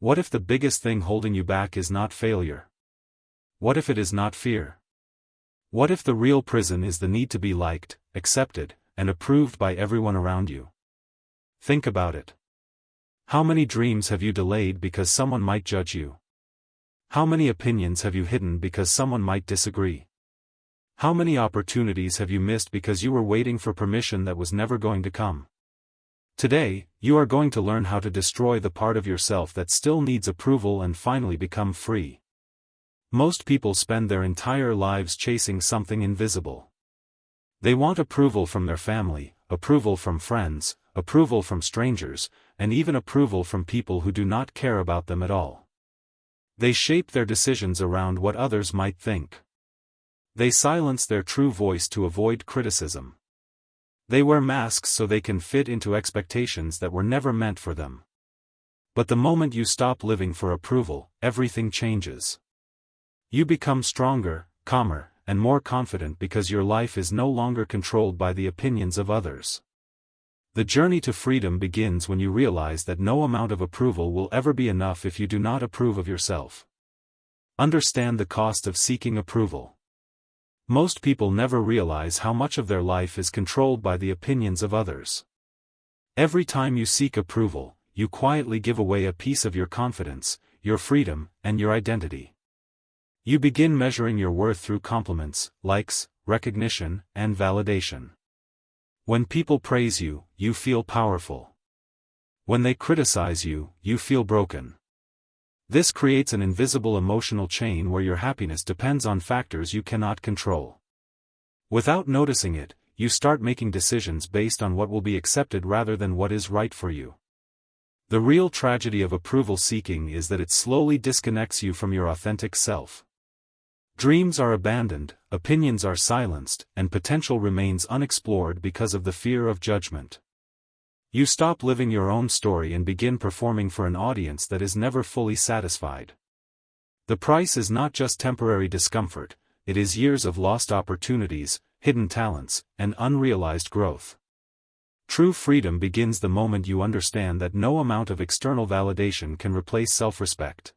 What if the biggest thing holding you back is not failure? What if it is not fear? What if the real prison is the need to be liked, accepted, and approved by everyone around you? Think about it. How many dreams have you delayed because someone might judge you? How many opinions have you hidden because someone might disagree? How many opportunities have you missed because you were waiting for permission that was never going to come? Today, you are going to learn how to destroy the part of yourself that still needs approval and finally become free. Most people spend their entire lives chasing something invisible. They want approval from their family, approval from friends, approval from strangers, and even approval from people who do not care about them at all. They shape their decisions around what others might think. They silence their true voice to avoid criticism. They wear masks so they can fit into expectations that were never meant for them. But the moment you stop living for approval, everything changes. You become stronger, calmer, and more confident because your life is no longer controlled by the opinions of others. The journey to freedom begins when you realize that no amount of approval will ever be enough if you do not approve of yourself. Understand the cost of seeking approval. Most people never realize how much of their life is controlled by the opinions of others. Every time you seek approval, you quietly give away a piece of your confidence, your freedom, and your identity. You begin measuring your worth through compliments, likes, recognition, and validation. When people praise you, you feel powerful. When they criticize you, you feel broken. This creates an invisible emotional chain where your happiness depends on factors you cannot control. Without noticing it, you start making decisions based on what will be accepted rather than what is right for you. The real tragedy of approval seeking is that it slowly disconnects you from your authentic self. Dreams are abandoned, opinions are silenced, and potential remains unexplored because of the fear of judgment. You stop living your own story and begin performing for an audience that is never fully satisfied. The price is not just temporary discomfort, it is years of lost opportunities, hidden talents, and unrealized growth. True freedom begins the moment you understand that no amount of external validation can replace self-respect.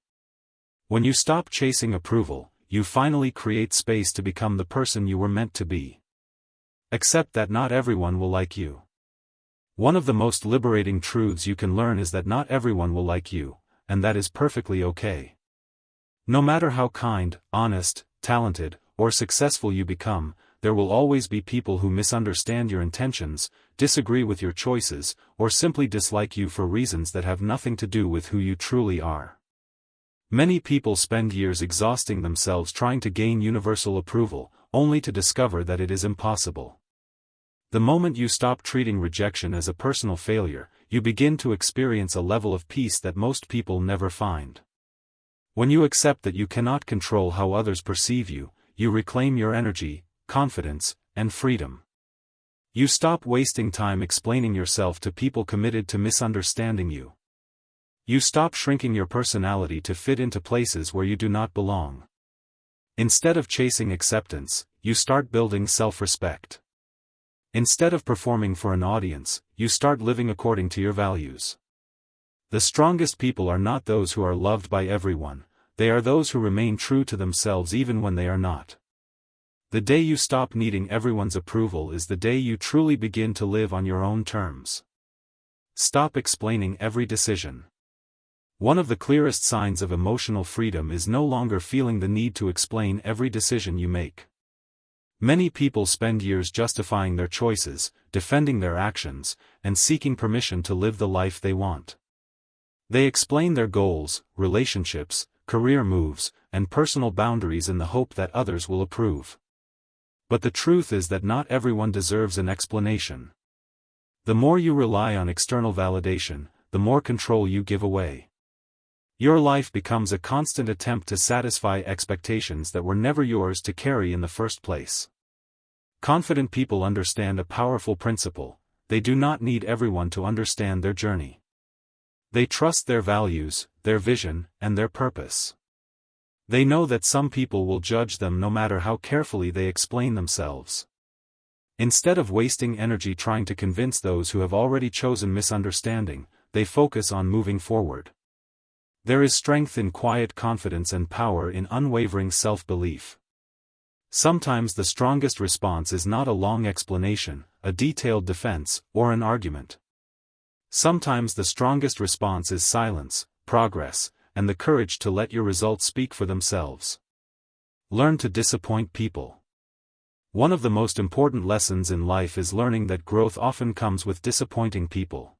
When you stop chasing approval, you finally create space to become the person you were meant to be. Accept that not everyone will like you. One of the most liberating truths you can learn is that not everyone will like you, and that is perfectly okay. No matter how kind, honest, talented, or successful you become, there will always be people who misunderstand your intentions, disagree with your choices, or simply dislike you for reasons that have nothing to do with who you truly are. Many people spend years exhausting themselves trying to gain universal approval, only to discover that it is impossible. The moment you stop treating rejection as a personal failure, you begin to experience a level of peace that most people never find. When you accept that you cannot control how others perceive you, you reclaim your energy, confidence, and freedom. You stop wasting time explaining yourself to people committed to misunderstanding you. You stop shrinking your personality to fit into places where you do not belong. Instead of chasing acceptance, you start building self-respect. Instead of performing for an audience, you start living according to your values. The strongest people are not those who are loved by everyone, they are those who remain true to themselves even when they are not. The day you stop needing everyone's approval is the day you truly begin to live on your own terms. Stop explaining every decision. One of the clearest signs of emotional freedom is no longer feeling the need to explain every decision you make. Many people spend years justifying their choices, defending their actions, and seeking permission to live the life they want. They explain their goals, relationships, career moves, and personal boundaries in the hope that others will approve. But the truth is that not everyone deserves an explanation. The more you rely on external validation, the more control you give away. Your life becomes a constant attempt to satisfy expectations that were never yours to carry in the first place. Confident people understand a powerful principle: they do not need everyone to understand their journey. They trust their values, their vision, and their purpose. They know that some people will judge them no matter how carefully they explain themselves. Instead of wasting energy trying to convince those who have already chosen misunderstanding, they focus on moving forward. There is strength in quiet confidence and power in unwavering self-belief. Sometimes the strongest response is not a long explanation, a detailed defense, or an argument. Sometimes the strongest response is silence, progress, and the courage to let your results speak for themselves. Learn to disappoint people. One of the most important lessons in life is learning that growth often comes with disappointing people.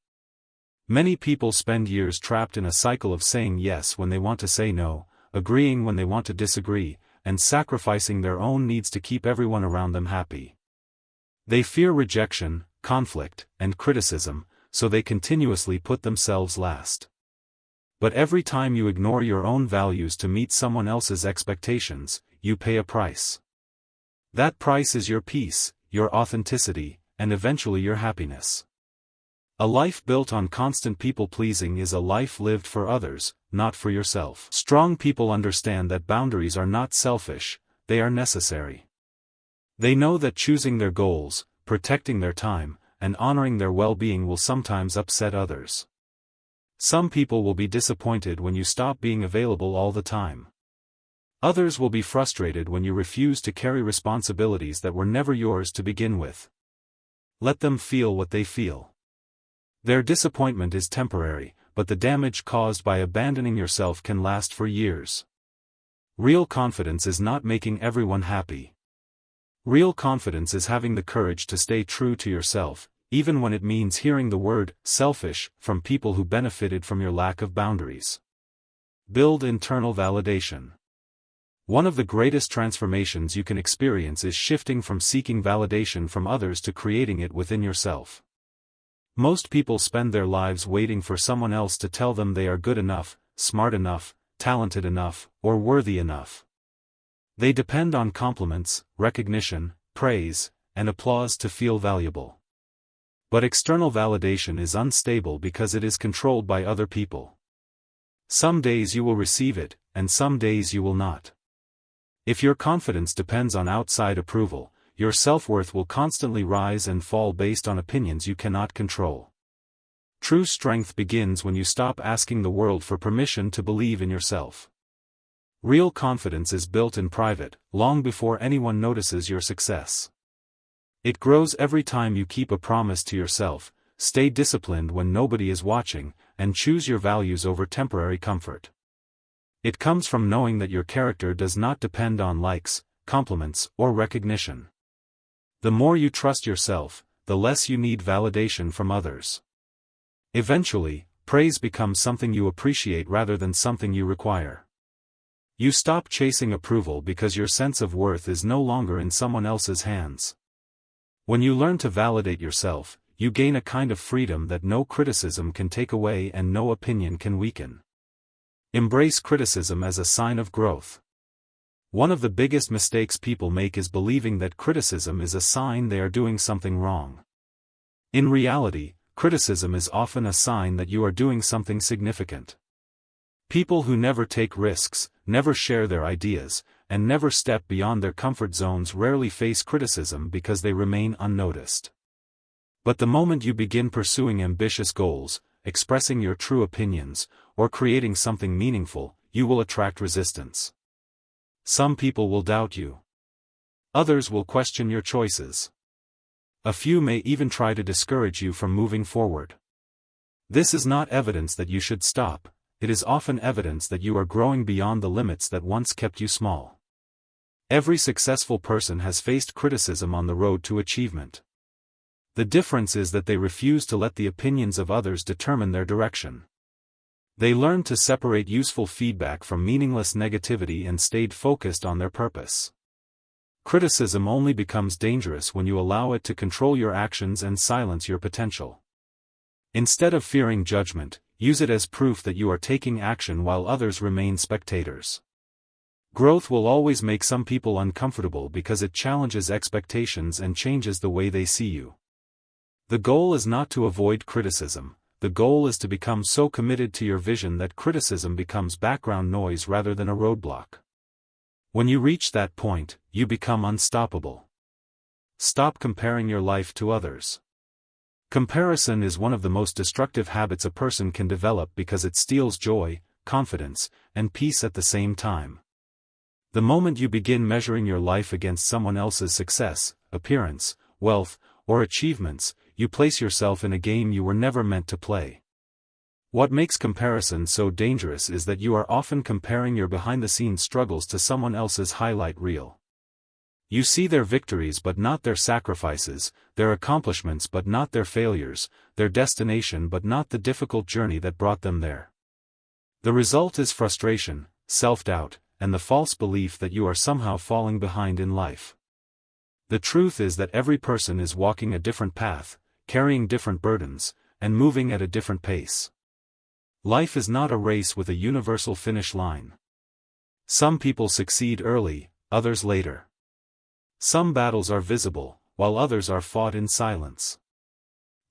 Many people spend years trapped in a cycle of saying yes when they want to say no, agreeing when they want to disagree, and sacrificing their own needs to keep everyone around them happy. They fear rejection, conflict, and criticism, so they continuously put themselves last. But every time you ignore your own values to meet someone else's expectations, you pay a price. That price is your peace, your authenticity, and eventually your happiness. A life built on constant people-pleasing is a life lived for others, not for yourself. Strong people understand that boundaries are not selfish, they are necessary. They know that choosing their goals, protecting their time, and honoring their well-being will sometimes upset others. Some people will be disappointed when you stop being available all the time. Others will be frustrated when you refuse to carry responsibilities that were never yours to begin with. Let them feel what they feel. Their disappointment is temporary, but the damage caused by abandoning yourself can last for years. Real confidence is not making everyone happy. Real confidence is having the courage to stay true to yourself, even when it means hearing the word selfish from people who benefited from your lack of boundaries. Build internal validation. One of the greatest transformations you can experience is shifting from seeking validation from others to creating it within yourself. Most people spend their lives waiting for someone else to tell them they are good enough, smart enough, talented enough, or worthy enough. They depend on compliments, recognition, praise, and applause to feel valuable. But external validation is unstable because it is controlled by other people. Some days you will receive it, and some days you will not. If your confidence depends on outside approval, your self-worth will constantly rise and fall based on opinions you cannot control. True strength begins when you stop asking the world for permission to believe in yourself. Real confidence is built in private, long before anyone notices your success. It grows every time you keep a promise to yourself, stay disciplined when nobody is watching, and choose your values over temporary comfort. It comes from knowing that your character does not depend on likes, compliments, or recognition. The more you trust yourself, the less you need validation from others. Eventually, praise becomes something you appreciate rather than something you require. You stop chasing approval because your sense of worth is no longer in someone else's hands. When you learn to validate yourself, you gain a kind of freedom that no criticism can take away and no opinion can weaken. Embrace criticism as a sign of growth. One of the biggest mistakes people make is believing that criticism is a sign they are doing something wrong. In reality, criticism is often a sign that you are doing something significant. People who never take risks, never share their ideas, and never step beyond their comfort zones rarely face criticism because they remain unnoticed. But the moment you begin pursuing ambitious goals, expressing your true opinions, or creating something meaningful, you will attract resistance. Some people will doubt you. Others will question your choices. A few may even try to discourage you from moving forward. This is not evidence that you should stop, it is often evidence that you are growing beyond the limits that once kept you small. Every successful person has faced criticism on the road to achievement. The difference is that they refuse to let the opinions of others determine their direction. They learned to separate useful feedback from meaningless negativity and stayed focused on their purpose. Criticism only becomes dangerous when you allow it to control your actions and silence your potential. Instead of fearing judgment, use it as proof that you are taking action while others remain spectators. Growth will always make some people uncomfortable because it challenges expectations and changes the way they see you. The goal is not to avoid criticism. The goal is to become so committed to your vision that criticism becomes background noise rather than a roadblock. When you reach that point, you become unstoppable. Stop comparing your life to others. Comparison is one of the most destructive habits a person can develop because it steals joy, confidence, and peace at the same time. The moment you begin measuring your life against someone else's success, appearance, wealth, or achievements, you place yourself in a game you were never meant to play. What makes comparison so dangerous is that you are often comparing your behind-the-scenes struggles to someone else's highlight reel. You see their victories but not their sacrifices, their accomplishments but not their failures, their destination but not the difficult journey that brought them there. The result is frustration, self-doubt, and the false belief that you are somehow falling behind in life. The truth is that every person is walking a different path, carrying different burdens, and moving at a different pace. Life is not a race with a universal finish line. Some people succeed early, others later. Some battles are visible, while others are fought in silence.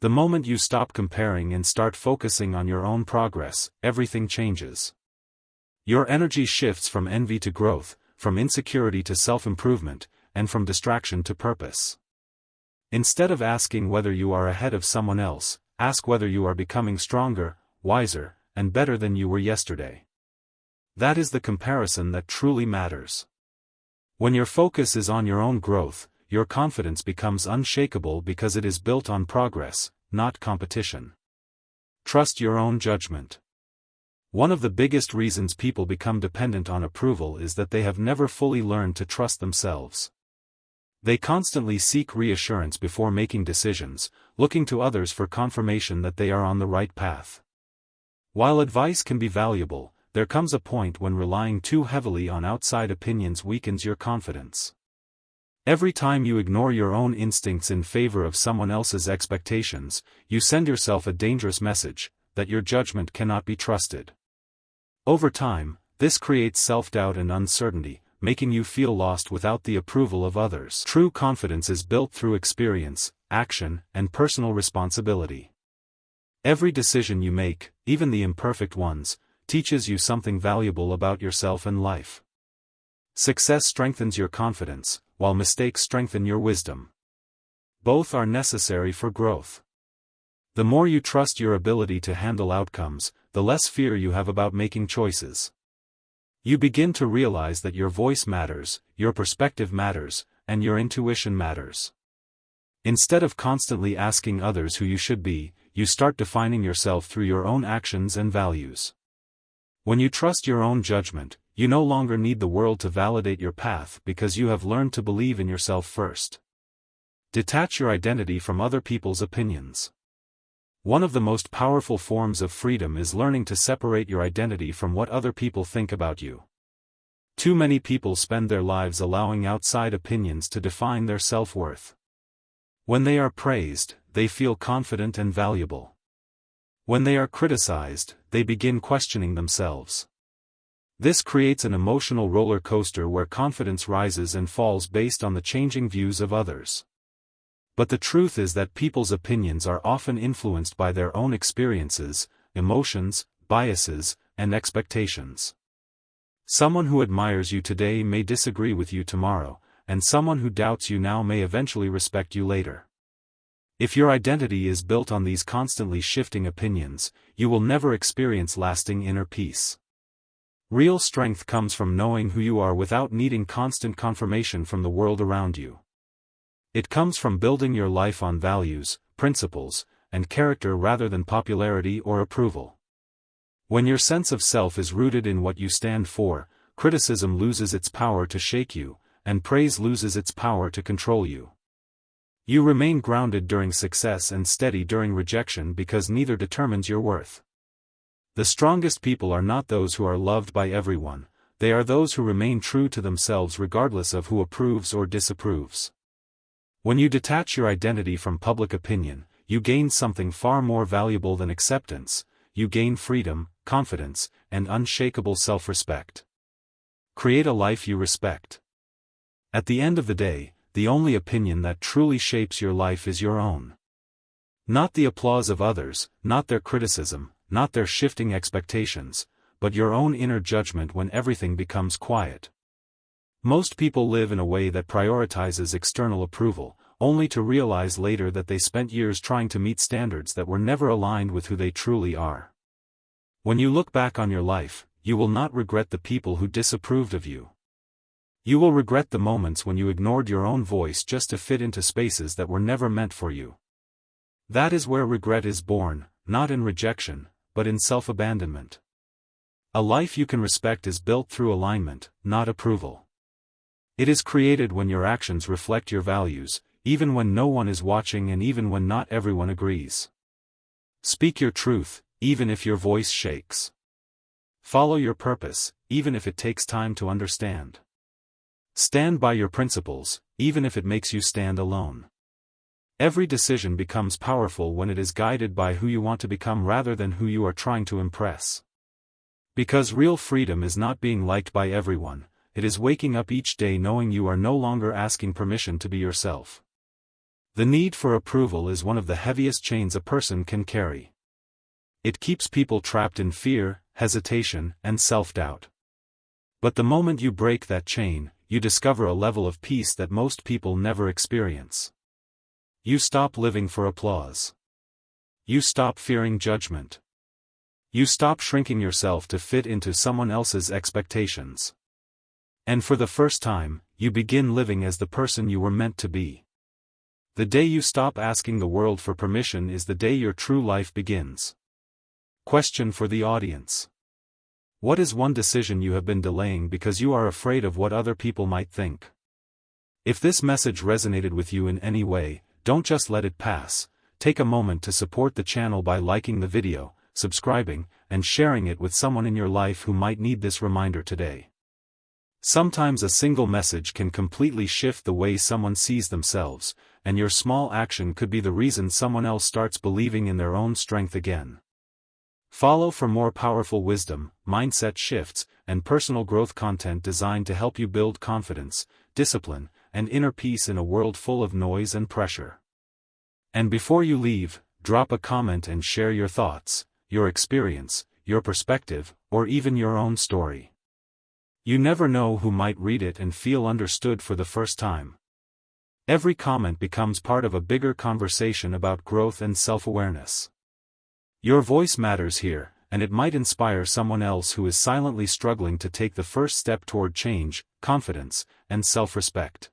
The moment you stop comparing and start focusing on your own progress, everything changes. Your energy shifts from envy to growth, from insecurity to self-improvement, and from distraction to purpose. Instead of asking whether you are ahead of someone else, ask whether you are becoming stronger, wiser, and better than you were yesterday. That is the comparison that truly matters. When your focus is on your own growth, your confidence becomes unshakable because it is built on progress, not competition. Trust your own judgment. One of the biggest reasons people become dependent on approval is that they have never fully learned to trust themselves. They constantly seek reassurance before making decisions, looking to others for confirmation that they are on the right path. While advice can be valuable, there comes a point when relying too heavily on outside opinions weakens your confidence. Every time you ignore your own instincts in favor of someone else's expectations, you send yourself a dangerous message, that your judgment cannot be trusted. Over time, this creates self-doubt and uncertainty, making you feel lost without the approval of others. True confidence is built through experience, action, and personal responsibility. Every decision you make, even the imperfect ones, teaches you something valuable about yourself and life. Success strengthens your confidence, while mistakes strengthen your wisdom. Both are necessary for growth. The more you trust your ability to handle outcomes, the less fear you have about making choices. You begin to realize that your voice matters, your perspective matters, and your intuition matters. Instead of constantly asking others who you should be, you start defining yourself through your own actions and values. When you trust your own judgment, you no longer need the world to validate your path because you have learned to believe in yourself first. Detach your identity from other people's opinions. One of the most powerful forms of freedom is learning to separate your identity from what other people think about you. Too many people spend their lives allowing outside opinions to define their self-worth. When they are praised, they feel confident and valuable. When they are criticized, they begin questioning themselves. This creates an emotional roller coaster where confidence rises and falls based on the changing views of others. But the truth is that people's opinions are often influenced by their own experiences, emotions, biases, and expectations. Someone who admires you today may disagree with you tomorrow, and someone who doubts you now may eventually respect you later. If your identity is built on these constantly shifting opinions, you will never experience lasting inner peace. Real strength comes from knowing who you are without needing constant confirmation from the world around you. It comes from building your life on values, principles, and character rather than popularity or approval. When your sense of self is rooted in what you stand for, criticism loses its power to shake you, and praise loses its power to control you. You remain grounded during success and steady during rejection because neither determines your worth. The strongest people are not those who are loved by everyone, they are those who remain true to themselves regardless of who approves or disapproves. When you detach your identity from public opinion, you gain something far more valuable than acceptance, you gain freedom, confidence, and unshakable self-respect. Create a life you respect. At the end of the day, the only opinion that truly shapes your life is your own. Not the applause of others, not their criticism, not their shifting expectations, but your own inner judgment when everything becomes quiet. Most people live in a way that prioritizes external approval, only to realize later that they spent years trying to meet standards that were never aligned with who they truly are. When you look back on your life, you will not regret the people who disapproved of you. You will regret the moments when you ignored your own voice just to fit into spaces that were never meant for you. That is where regret is born, not in rejection, but in self-abandonment. A life you can respect is built through alignment, not approval. It is created when your actions reflect your values, even when no one is watching and even when not everyone agrees. Speak your truth, even if your voice shakes. Follow your purpose, even if it takes time to understand. Stand by your principles, even if it makes you stand alone. Every decision becomes powerful when it is guided by who you want to become rather than who you are trying to impress. Because real freedom is not being liked by everyone, it is waking up each day knowing you are no longer asking permission to be yourself. The need for approval is one of the heaviest chains a person can carry. It keeps people trapped in fear, hesitation, and self-doubt. But the moment you break that chain, you discover a level of peace that most people never experience. You stop living for applause. You stop fearing judgment. You stop shrinking yourself to fit into someone else's expectations. And for the first time, you begin living as the person you were meant to be. The day you stop asking the world for permission is the day your true life begins. Question for the audience. What is one decision you have been delaying because you are afraid of what other people might think? If this message resonated with you in any way, don't just let it pass. Take a moment to support the channel by liking the video, subscribing, and sharing it with someone in your life who might need this reminder today. Sometimes a single message can completely shift the way someone sees themselves, and your small action could be the reason someone else starts believing in their own strength again. Follow for more powerful wisdom, mindset shifts, and personal growth content designed to help you build confidence, discipline, and inner peace in a world full of noise and pressure. And before you leave, drop a comment and share your thoughts, your experience, your perspective, or even your own story. You never know who might read it and feel understood for the first time. Every comment becomes part of a bigger conversation about growth and self-awareness. Your voice matters here, and it might inspire someone else who is silently struggling to take the first step toward change, confidence, and self-respect.